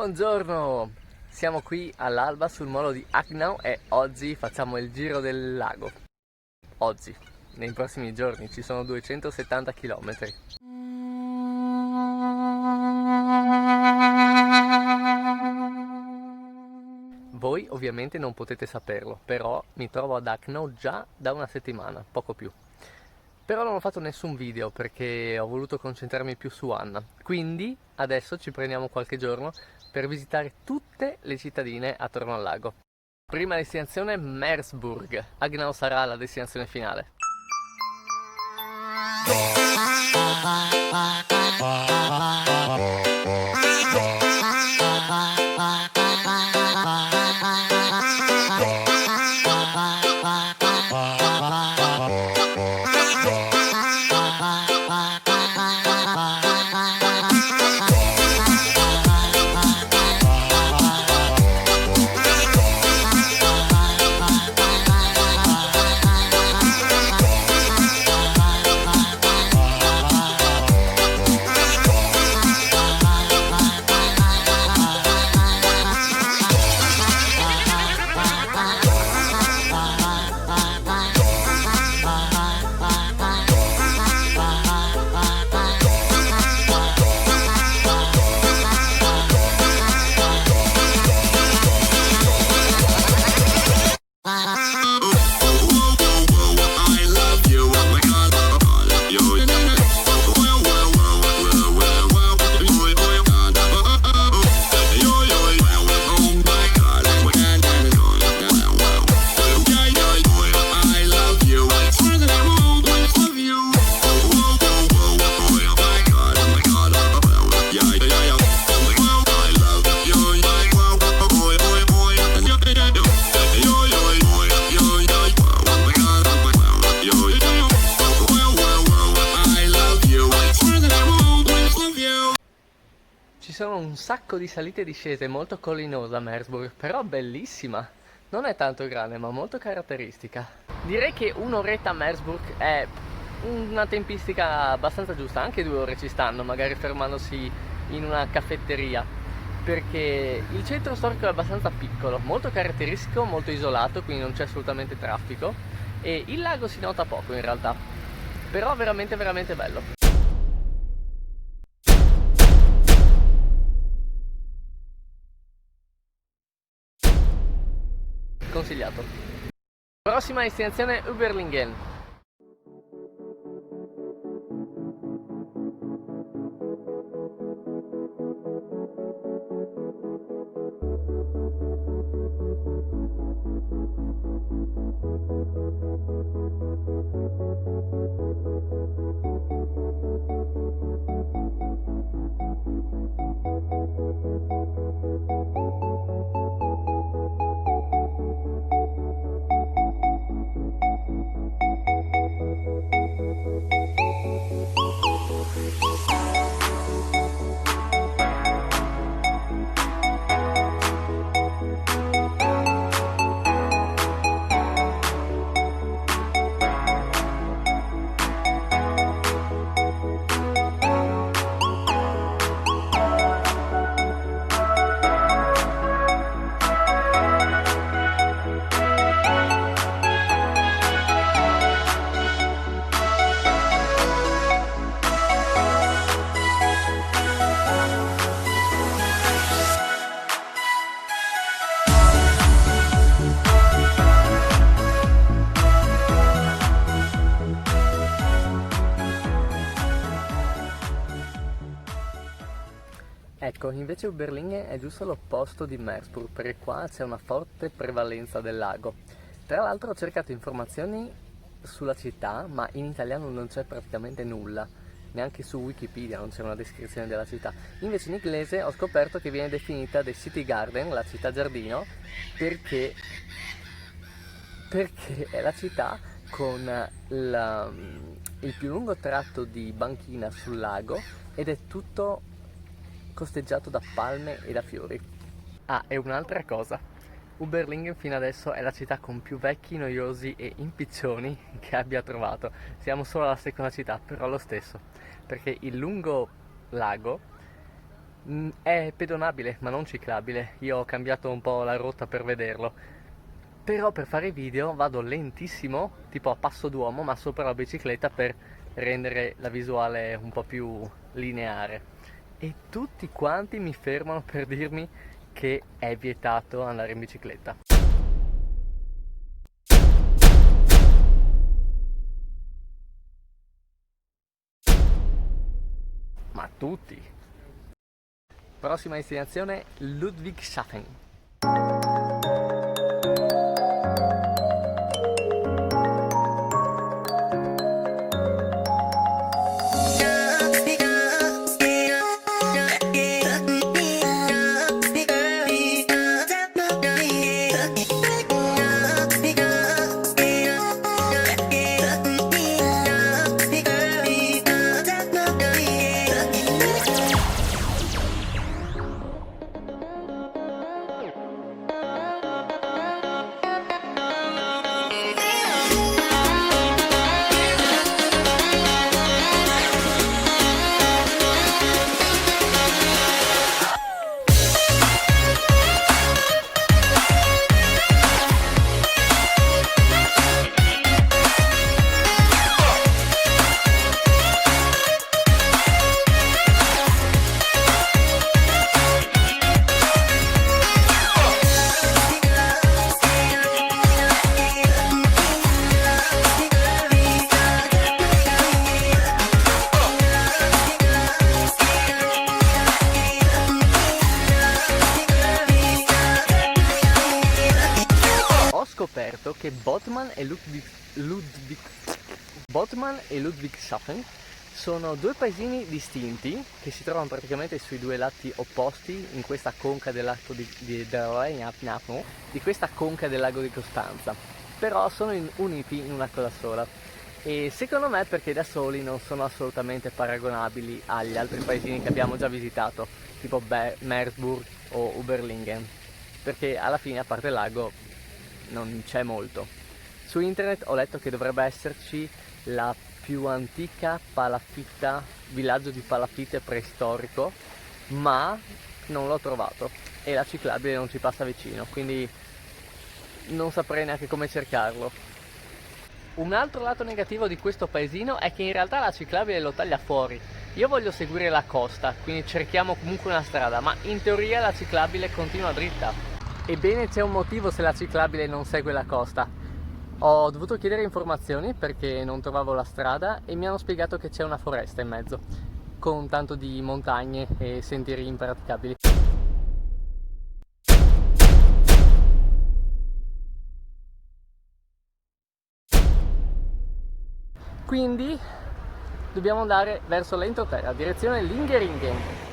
Buongiorno! Siamo qui all'alba sul molo di Agnau e oggi facciamo il giro del lago. Oggi, nei prossimi giorni, ci sono 270 km. Voi ovviamente non potete saperlo, però mi trovo ad Agnau già da una settimana, poco più. Però non ho fatto nessun video perché ho voluto concentrarmi più su Anna. Quindi adesso ci prendiamo qualche giorno per visitare tutte le cittadine attorno al lago. Prima destinazione Meersburg. Agnau sarà la destinazione finale. Ci sono un sacco di salite e discese, molto collinosa Meersburg, però bellissima. Non è tanto grande, ma molto caratteristica. Direi che un'oretta a Meersburg è una tempistica abbastanza giusta, anche 2 ore ci stanno, magari fermandosi in una caffetteria, perché il centro storico è abbastanza piccolo, molto caratteristico, molto isolato, quindi non c'è assolutamente traffico, e il lago si nota poco in realtà, però veramente veramente bello. Consigliato. Prossima destinazione Überlingen. Ecco, invece Überlingen è giusto l'opposto di Meersburg, perché qua c'è una forte prevalenza del lago. Tra l'altro ho cercato informazioni sulla città, ma in italiano non c'è praticamente nulla, neanche su Wikipedia non c'è una descrizione della città. Invece in inglese ho scoperto che viene definita The City Garden, la città giardino, perché è la città con il più lungo tratto di banchina sul lago ed è tutto costeggiato da palme e da fiori. Ah, e un'altra cosa, Überlingen fino adesso è la città con più vecchi, noiosi e impiccioni che abbia trovato. Siamo solo alla seconda città, però lo stesso, perché il lungo lago È pedonabile ma non ciclabile, io ho cambiato un po' la rotta per vederlo, però per fare i video vado lentissimo, tipo a passo d'uomo, ma sopra la bicicletta per rendere la visuale un po' più lineare. E tutti quanti mi fermano per dirmi che è vietato andare in bicicletta. Ma tutti! Prossima destinazione Ludwigshafen. Scoperto che Bodman e Ludwigshafen sono due paesini distinti che si trovano praticamente sui due lati opposti in questa conca del lago di questa conca del lago di Costanza, però sono uniti in una cosa sola. E secondo me perché da soli non sono assolutamente paragonabili agli altri paesini che abbiamo già visitato, tipo Meersburg o Uberlingen, perché alla fine a parte il lago non c'è molto. Su internet ho letto che dovrebbe esserci la più antica palafitta, villaggio di palafitte preistorico, ma non l'ho trovato e la ciclabile non ci passa vicino, quindi non saprei neanche come cercarlo. Un altro lato negativo di questo paesino è che in realtà la ciclabile lo taglia fuori. Io voglio seguire la costa, quindi cerchiamo comunque una strada, ma in teoria la ciclabile continua dritta. Ebbene, c'è un motivo se la ciclabile non segue la costa. Ho dovuto chiedere informazioni perché non trovavo la strada e mi hanno spiegato che c'è una foresta in mezzo, con tanto di montagne e sentieri impraticabili. Quindi dobbiamo andare verso l'entroterra, direzione Lingeringen.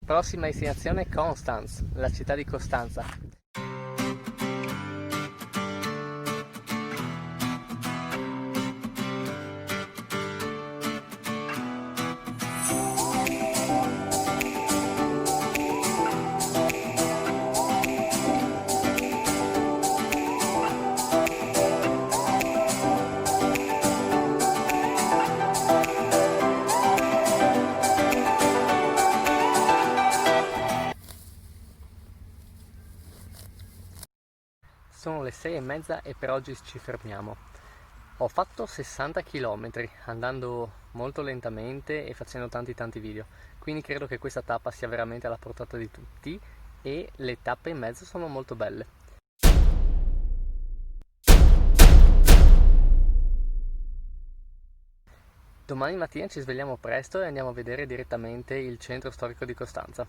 Prossima destinazione Konstanz, la città di Costanza. Sono le 6:30 e per oggi ci fermiamo. Ho fatto 60 km andando molto lentamente e facendo tanti video, quindi credo che questa tappa sia veramente alla portata di tutti e le tappe in mezzo sono molto belle. Domani mattina ci svegliamo presto e andiamo a vedere direttamente il centro storico di Costanza.